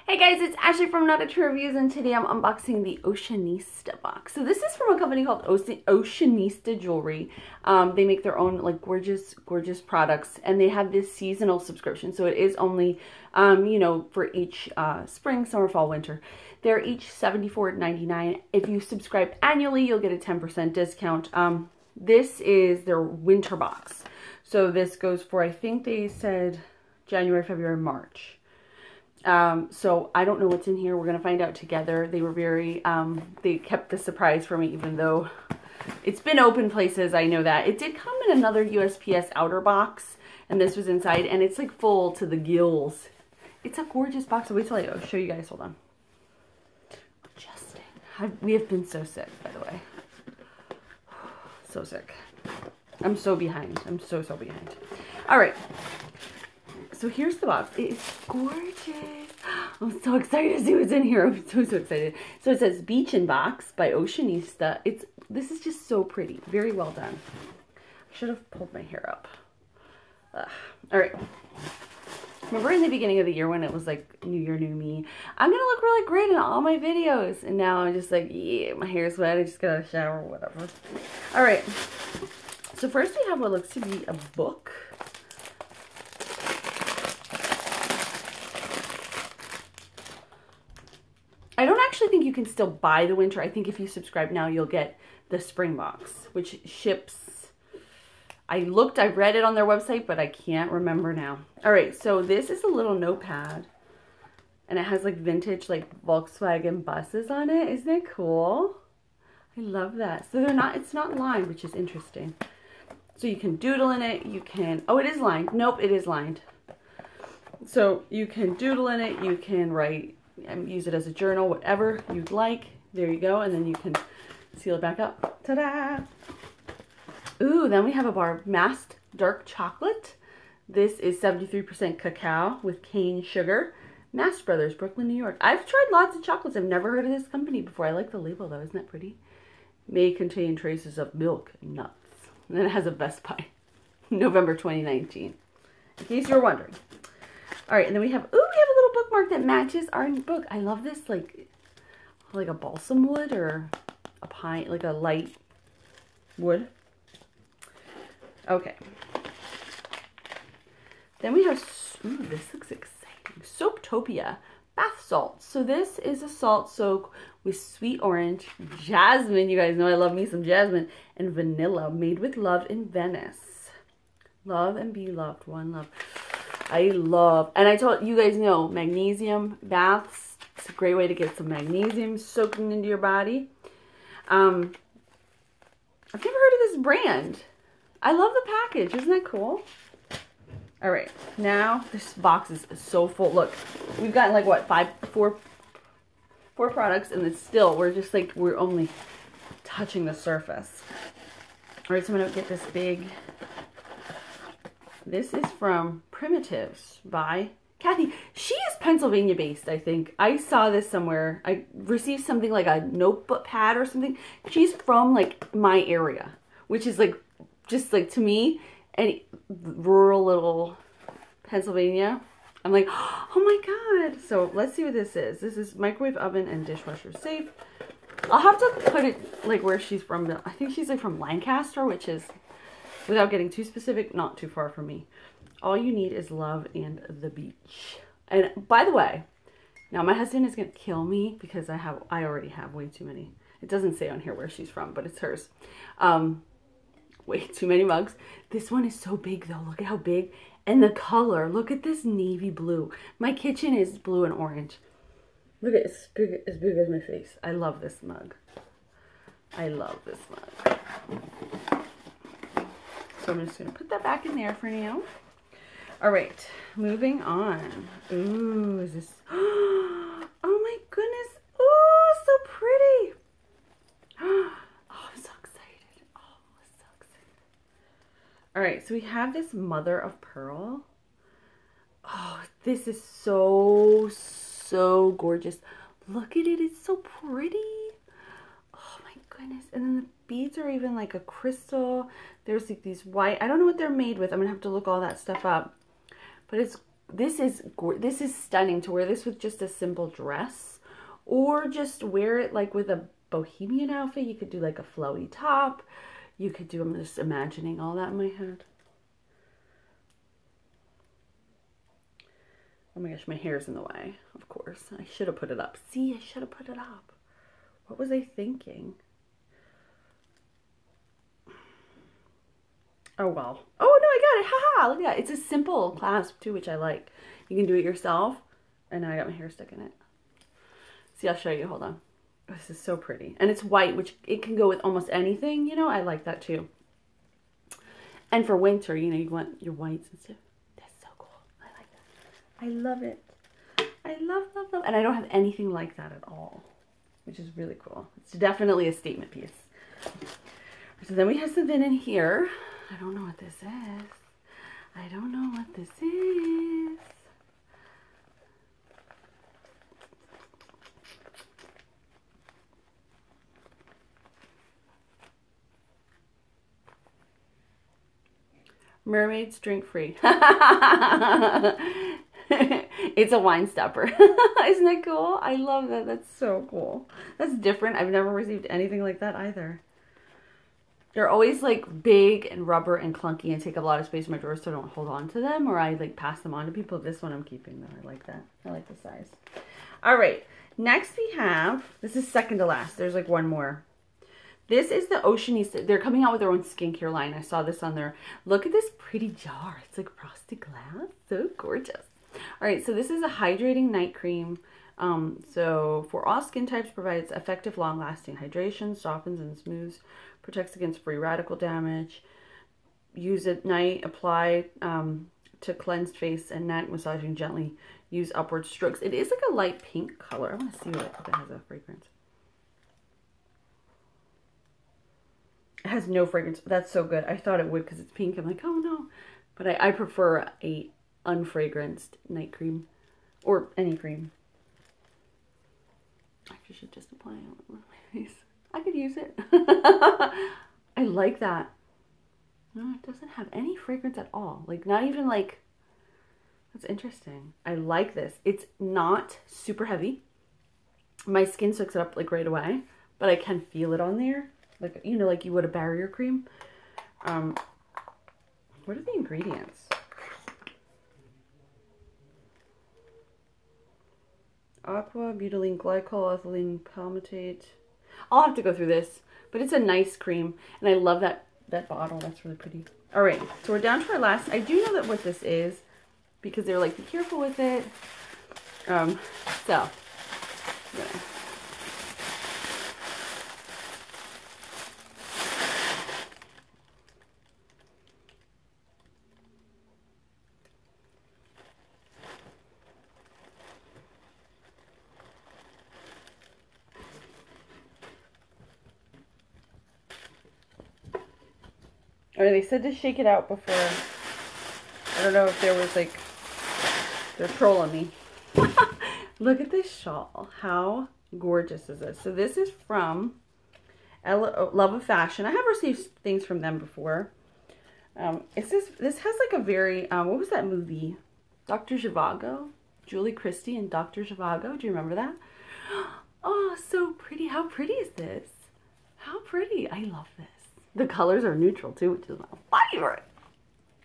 Hey guys, it's Ashley from Not a True Reviews, and today I'm unboxing the Oceanista box. So this is from a company called Oceanista Jewelry. They make their own like gorgeous products, and they have this seasonal subscription. So it is only, you know, for each spring, summer, fall, winter. They're each $74.99. If you subscribe annually, you'll get a 10% discount. This is their winter box. So this goes for, I think they said January, February, March. So I don't know what's in here. We're going to find out together. They were very, they kept the surprise for me, even though it's been open places. I know that. It did come in another USPS outer box, and this was inside, and it's like full to the gills. It's a gorgeous box. I'll wait till I show you guys. Hold on. Adjusting. We have been so sick, by the way. So sick. I'm so behind. I'm so behind. All right. So here's the box. It is gorgeous. I'm so excited to see what's in here. I'm so excited. So it says Beach and Box by Oceanista. This is just so pretty. Very well done. I should have pulled my hair up. All right. Remember in the beginning of the year when it was like New Year, New Me? I'm going to look really great in all my videos. And now I'm just like, yeah, my hair's wet. I just got out of the shower or whatever. All right. So first we have what looks to be a book. I don't actually think you can still buy the winter. I think if you subscribe now, you'll get the spring box, which ships. I read it on their website, but I can't remember now. All right, so this is a little notepad, and it has like vintage like Volkswagen buses on it. Isn't it cool? I love that. So it's not lined, which is interesting. So you can doodle in it. You can, oh, it is lined. Nope, it is lined. So you can doodle in it. You can write and use it as a journal, whatever you'd like. There you go. And then you can seal it back up. Ta-da! Ooh, then we have a bar of masked dark chocolate. This is 73% cacao with cane sugar. Mast Brothers, Brooklyn, New York. I've tried lots of chocolates. I've never heard of this company before. I like the label though. Isn't that pretty? May contain traces of milk and nuts. And then it has a Best Buy. November 2019. In case you're wondering. All right, and then we have, ooh, we have a little bookmark that matches our book. I love this, like a balsam wood or a pine, like a light wood. Okay. Then we have, ooh, this looks exciting. Soaptopia bath salts. So this is a salt soak with sweet orange, jasmine. You guys know I love me some jasmine, and vanilla, made with love in Venice. Love and be loved. One love. I love, and I told you guys know, magnesium baths. It's a great way to get some magnesium soaking into your body. I've never heard of this brand. I love the package. Isn't that cool? All right, now this box is so full. Look, we've gotten like what, four products, and it's still, we're only touching the surface. All right, so I'm gonna get this big. This is from Primitives by Kathy. She is Pennsylvania based, I think. I saw this somewhere. I received something like a notebook pad or something. She's from like my area, which is like, just like to me, and rural little Pennsylvania. I'm like, oh my God. So let's see what this is. This is microwave oven and dishwasher safe. I'll have to put it like where she's from. I think she's like from Lancaster, which is, without getting too specific, not too far from me. All you need is love and the beach. And by the way, now my husband is going to kill me because I already have way too many. It doesn't say on here where she's from, but it's hers. Way too many mugs. This one is so big though. Look at how big. And the color. Look at this navy blue. My kitchen is blue and orange. Look at it. It's as big as my face. I love this mug. I love this mug. So I'm just going to put that back in there for now. All right, moving on. Ooh, is this, oh my goodness. Oh, so pretty. Oh, I'm so excited. Oh, I'm so excited. All right, so we have this mother of pearl. Oh, this is so gorgeous. Look at it, it's so pretty. Oh my goodness. And then the beads are even like a crystal. There's like these white, I don't know what they're made with. I'm gonna have to look all that stuff up. But it's this is stunning to wear this with just a simple dress, or just wear it like with a bohemian outfit. You could do like a flowy top. You could do, I'm just imagining all that in my head. Oh my gosh, my hair's in the way, of course. I should have put it up. See, I should have put it up. What was I thinking? Oh, well. Oh, no, I got it. Haha, look at that. It's a simple clasp, too, which I like. You can do it yourself. And now I got my hair stuck in it. See, I'll show you. Hold on. This is so pretty. And it's white, which it can go with almost anything. You know, I like that, too. And for winter, you know, you want your whites and stuff. I love it. I love. And I don't have anything like that at all, which is really cool. It's definitely a statement piece. So then we have something in here. I don't know what this is. I don't know what this is. Mermaids drink free. It's a wine stopper. Isn't that cool? I love that. That's so cool. That's different. I've never received anything like that either. They're always like big and rubber and clunky and take up a lot of space in my drawer, so I don't hold on to them, or I like pass them on to people. This one I'm keeping though. I like that. I like the size. All right. Next we have, this is second to last. There's like one more. This is the Oceanista. They're coming out with their own skincare line. I saw this on there. Look at this pretty jar. It's like frosted glass. So gorgeous. All right, so this is a hydrating night cream. So for all skin types, provides effective, long-lasting hydration, softens and smooths, protects against free radical damage. Use at night, apply to cleansed face and neck, massaging gently. Use upward strokes. It is like a light pink color. I want to see if it has a fragrance. It has no fragrance. That's so good. I thought it would because it's pink. I'm like, oh no. But I prefer a unfragranced night cream, or any cream. I should just apply it on my face. I could use it. I like that. No, it doesn't have any fragrance at all. Like, not even like, that's interesting. I like this. It's not super heavy. My skin soaks it up like right away, but I can feel it on there. Like, you know, like you would a barrier cream. What are the ingredients? Aqua, butylene glycol, ethylene palmitate. I'll have to go through this, but it's a nice cream, and I love that bottle. That's really pretty. All right, so we're down to our last. I do know that what this is, because they're like, be careful with it. So, yeah. Or they said to shake it out before. I don't know if there was like, they're trolling me. Look at this shawl. How gorgeous is this? So this is from Love of Fashion. I have received things from them before. This has like a very, what was that movie? Dr. Zhivago? Julie Christie and Dr. Zhivago. Do you remember that? Oh, so pretty. How pretty is this? How pretty. I love this. The colors are neutral too, which is my favorite.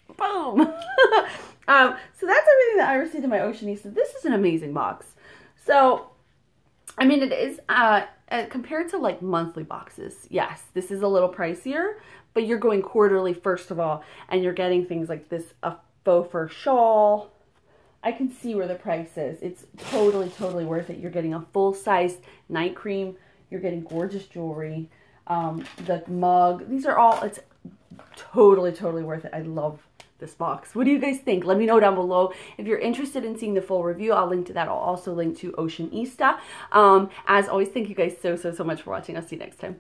Boom. So that's everything that I received in my Oceanista. This is an amazing box. So, I mean, it is, compared to like monthly boxes, yes, this is a little pricier, but you're going quarterly first of all, and you're getting things like this, a faux fur shawl. I can see where the price is. It's totally, totally worth it. You're getting a full-size night cream. You're getting gorgeous jewelry. The mug. These are all, it's totally, totally worth it. I love this box. What do you guys think? Let me know down below. If you're interested in seeing the full review, I'll link to that. I'll also link to Oceanista. As always, thank you guys so much for watching. I'll see you next time.